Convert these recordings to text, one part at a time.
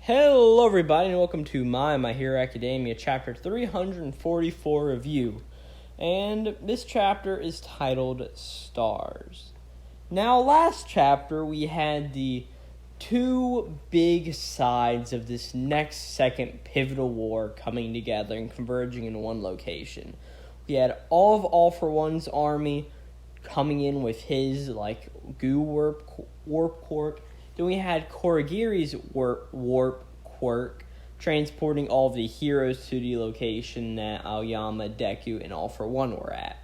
Hello everybody and welcome to My Hero Academia chapter 344 review. And this chapter is titled Stars. Now last chapter we had the two big sides of this next second pivotal war coming together and converging in one location. We had all of All For One's army coming in with his goo warp quirk. Then we had Korigiri's warp quirk transporting all of the heroes to the location that Aoyama, Deku, and All For One were at.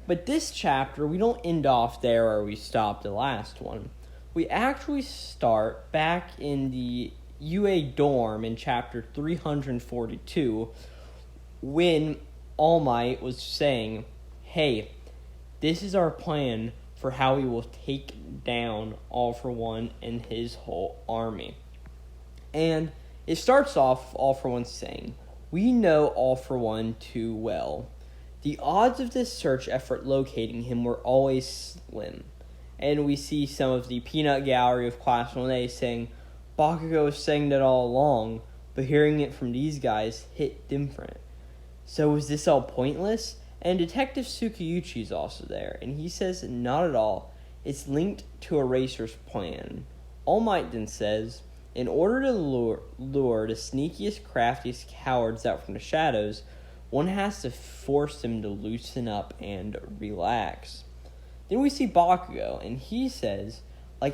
But this chapter, we don't end off there where we stopped the last one. We actually start back in the UA dorm in chapter 342 when All Might was saying, hey, this is our plan for how we will take down All For One and his whole army. And it starts off with All For One saying, we know All For One too well. The odds of this search effort locating him were always slim. And we see some of the peanut gallery of Class 1A saying, Bakugo was saying that all along, but hearing it from these guys hit different. So was this all pointless? And Detective Tsukiyuchi is also there, and he says not at all. It's linked to Eraser's plan. All Might then says, in order to lure the sneakiest, craftiest cowards out from the shadows, one has to force them to loosen up and relax. Then we see Bakugo, and he says,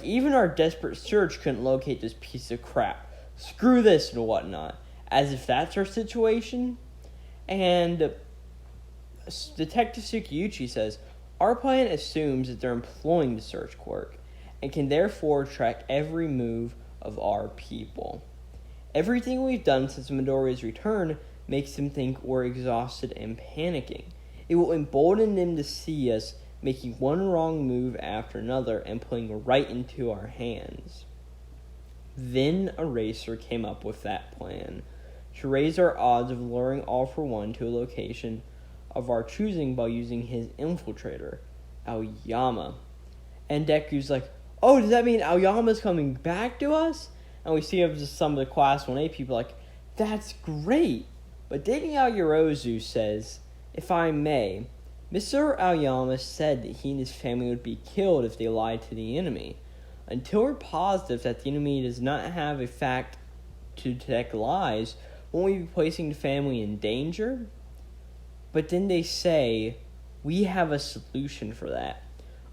even our desperate search couldn't locate this piece of crap. Screw this and whatnot. As if that's our situation. And Detective Tsukiyuchi says, our plan assumes that they're employing the search quirk and can therefore track every move of our people. Everything we've done since Midoriya's return makes them think we're exhausted and panicking. It will embolden them to see us making one wrong move after another and playing right into our hands. Then Eraser came up with that plan to raise our odds of luring All For One to a location of our choosing by using his infiltrator, Aoyama. And Deku's like, oh, does that mean Aoyama's coming back to us? And we see some of the Class 1A people like, that's great. But then Yorozu says, if I may, Mr. Aoyama said that he and his family would be killed if they lied to the enemy. Until we're positive that the enemy does not have a fact to detect lies, won't we be placing the family in danger? But then they say, we have a solution for that.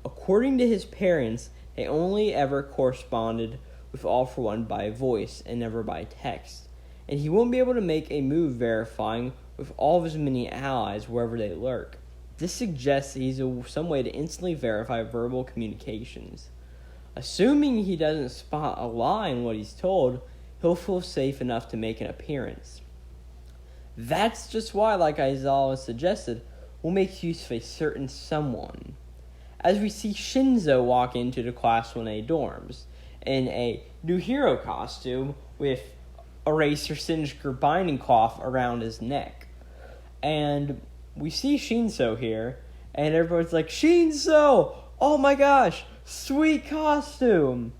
According to his parents, they only ever corresponded with All For One by voice and never by text. And he won't be able to make a move verifying with all of his many allies wherever they lurk. This suggests that he's some way to instantly verify verbal communications. Assuming he doesn't spot a lie in what he's told, he'll feel safe enough to make an appearance. That's just why, like Aizawa suggested, we'll make use of a certain someone. As we see Shinso walk into the Class 1A dorms in a new hero costume with Eraser signature binding cloth around his neck. And we see Shinso here, and everyone's like, Shinso! Oh my gosh! Sweet costume!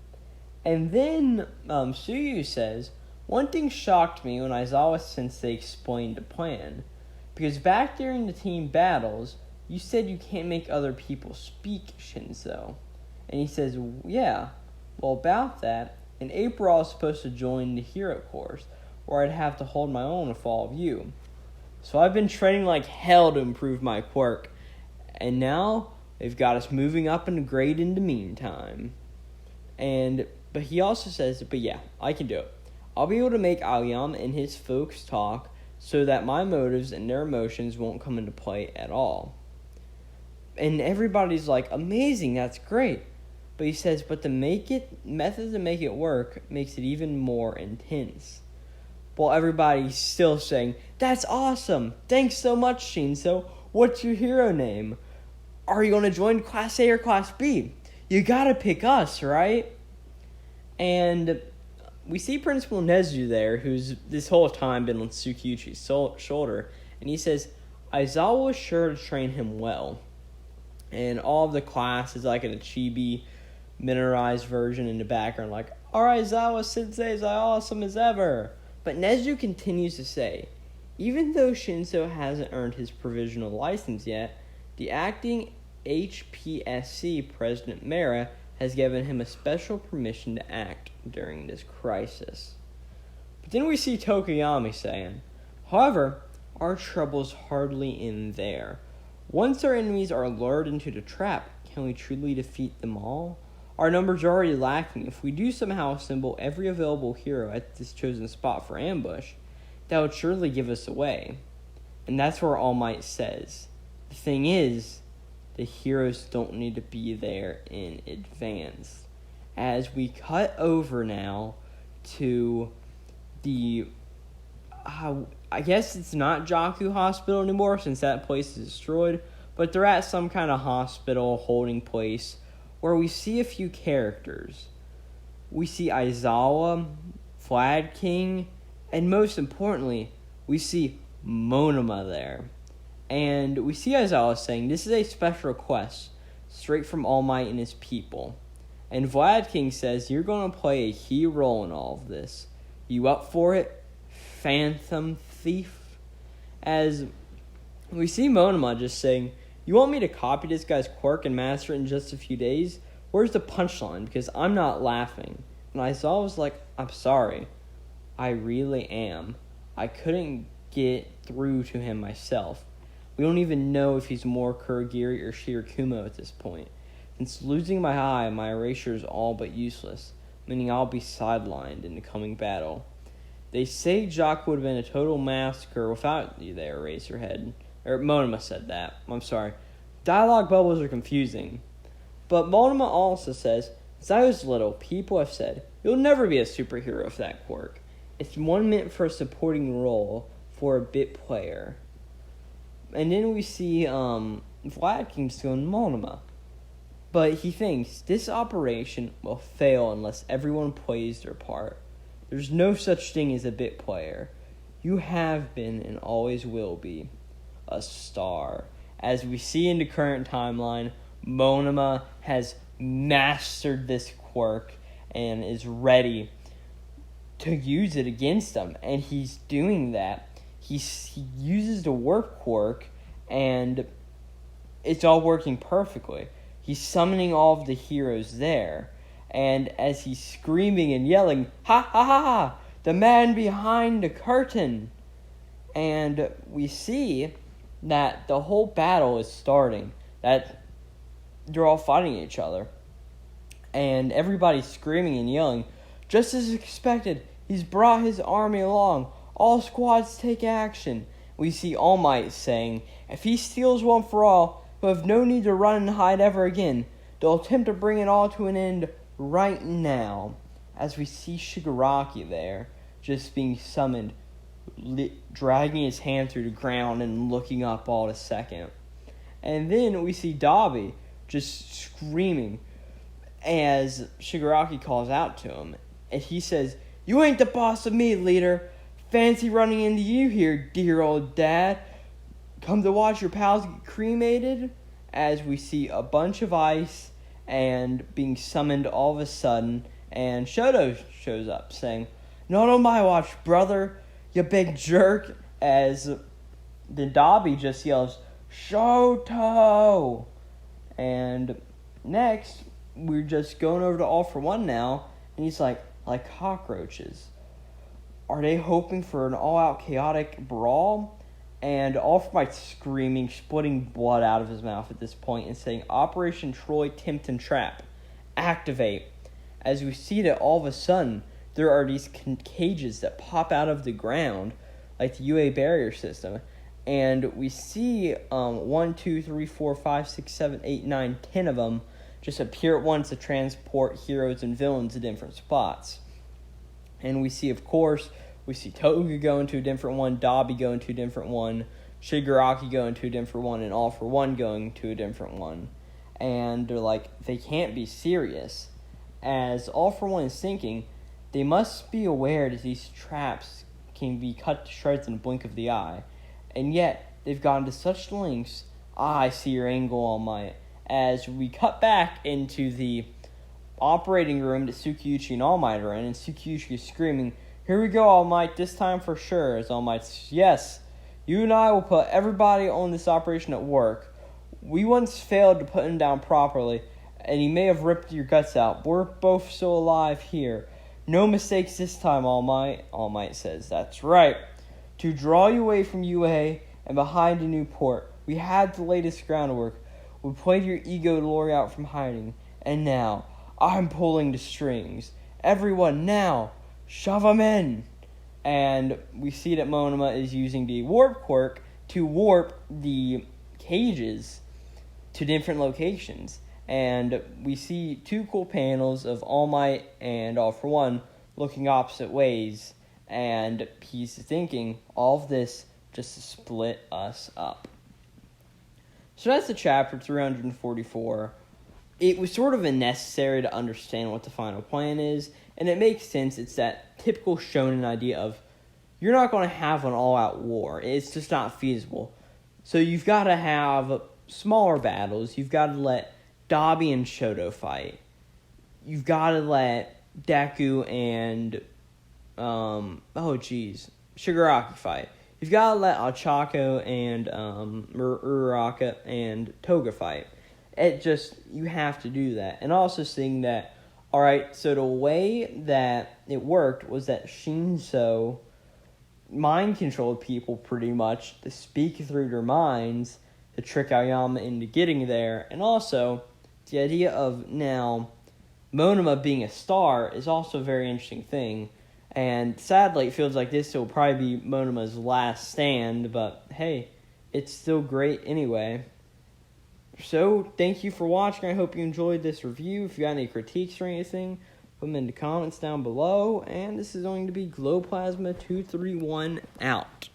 And then Suyu says, one thing shocked me when Aizawa Sensei explained the plan. Because back during the team battles, you said you can't make other people speak, Shinso. And he says, yeah, well about that, in April I was supposed to join the hero course, where I'd have to hold my own with all of you. So I've been training like hell to improve my quirk, and now they've got us moving up in the grade in the meantime. But he also says, but yeah, I can do it. I'll be able to make Aoyama and his folks talk so that my motives and their emotions won't come into play at all. And everybody's like, amazing, that's great. But he says, but the method to make it work makes it even more intense. Well, everybody's still saying, that's awesome. Thanks so much, Shinso. What's your hero name? Are you going to join Class A or Class B? You gotta pick us, right? And we see Principal Nezu there, who's this whole time been on Tsukiyuchi's shoulder. And he says, Aizawa was sure to train him well. And all of the class is like an chibi miniaturized version in the background, like, Our Aizawa sensei is awesome as ever. But Nezu continues to say, even though Shinso hasn't earned his provisional license yet, the acting HPSC President Mera has given him a special permission to act during this crisis. But then we see Tokoyami saying, however, our trouble's hardly in there. Once our enemies are lured into the trap, can we truly defeat them all? Our numbers are already lacking. If we do somehow assemble every available hero at this chosen spot for ambush, that would surely give us away. And that's where All Might says, the thing is, the heroes don't need to be there in advance. As we cut over now to the, I guess it's not Jaku Hospital anymore since that place is destroyed, but they're at some kind of hospital holding place where we see a few characters. We see Aizawa, Vlad King, and most importantly, we see Monoma there. And we see Aizawa saying, this is a special request, straight from All Might and his people. And Vlad King says, you're going to play a key role in all of this. You up for it, Phantom Thief? As we see Monoma just saying, you want me to copy this guy's quirk and master it in just a few days? Where's the punchline? Because I'm not laughing. And Aizawa was like, I'm sorry. I really am. I couldn't get through to him myself. We don't even know if he's more Kurogiri or Shirakumo at this point. Since losing my eye, my erasure is all but useless, meaning I'll be sidelined in the coming battle. They say Jock would have been a total massacre without you there, Eraserhead. Or Monoma said that. I'm sorry. Dialogue bubbles are confusing. But Monoma also says, since I was little, people have said, you'll never be a superhero with that quirk. It's one meant for a supporting role for a bit player. And then we see Vlad King's going Monoma. But he thinks this operation will fail unless everyone plays their part. There's no such thing as a bit player. You have been and always will be a star. As we see in the current timeline, Monoma has mastered this quirk and is ready to use it against them. And he's doing that. He uses the warp quirk and it's all working perfectly. He's summoning all of the heroes there. And as he's screaming and yelling, ha ha ha ha, the man behind the curtain. And we see that the whole battle is starting. That they're all fighting each other. And everybody's screaming and yelling. Just as expected, he's brought his army along. All squads take action. We see All Might saying, if he steals one for all, he'll have no need to run and hide ever again. They'll attempt to bring it all to an end right now. As we see Shigaraki there, just being summoned, dragging his hand through the ground and looking up all a second. And then we see Dabi just screaming as Shigaraki calls out to him. And he says, you ain't the boss of me, leader. Fancy running into you here, dear old dad. Come to watch your pals get cremated? As we see a bunch of ice and being summoned all of a sudden. And Shoto shows up saying, not on my watch, brother, you big jerk. As the Dabi just yells, Shoto! And next, we're just going over to All for One now. And he's like cockroaches. Are they hoping for an all-out chaotic brawl? And All for Might's screaming, splitting blood out of his mouth at this point, and saying, Operation Troy Tempt and Trap. Activate. As we see that all of a sudden, there are these cages that pop out of the ground, like the UA barrier system. And we see 1, 2, 3, 4, 5, 6, 7, 8, 9, 10 of them just appear at once to transport heroes and villains to different spots. And we see, of course, Toga go into a different one, Dabi go into a different one, Shigaraki go into a different one, and All for One going to a different one. And they're like, they can't be serious. As All for One is thinking, they must be aware that these traps can be cut to shreds in a blink of the eye. And yet, they've gone to such lengths. I see your angle, All Might. As we cut back into the operating room that Tsukiyuchi and All Might are in, and Tsukiyuchi is screaming, "Here we go, All Might, this time for sure," as All Might says, "Yes, you and I will put everybody on this operation at work. We once failed to put him down properly, and he may have ripped your guts out, but we're both still alive here. No mistakes this time, All Might." All Might says, "That's right. To draw you away from UA and behind a new port, we had the latest groundwork. We played your ego to lure you out from hiding, and now I'm pulling the strings. Everyone now, shove 'em in." And we see that Monoma is using the warp quirk to warp the cages to different locations. And we see two cool panels of All Might and All For One looking opposite ways. And he's thinking all of this just to split us up. So that's the chapter 344. It was sort of unnecessary to understand what the final plan is, and it makes sense. It's that typical shonen idea of you're not going to have an all-out war. It's just not feasible. So you've got to have smaller battles. You've got to let Dabi and Shoto fight. You've got to let Deku and Shigaraki fight. You've got to let Ochako and Uraraka and Toga fight. You have to do that. And also seeing that, alright, so the way that it worked was that Shinso mind-controlled people pretty much to speak through their minds to trick Aoyama into getting there. And also, the idea of now Monoma being a star is also a very interesting thing. And sadly, it feels like this will probably be Monoma's last stand, but hey, it's still great anyway. So, thank you for watching. I hope you enjoyed this review. If you got any critiques or anything, put them in the comments down below. And this is going to be Glowplasma231 out.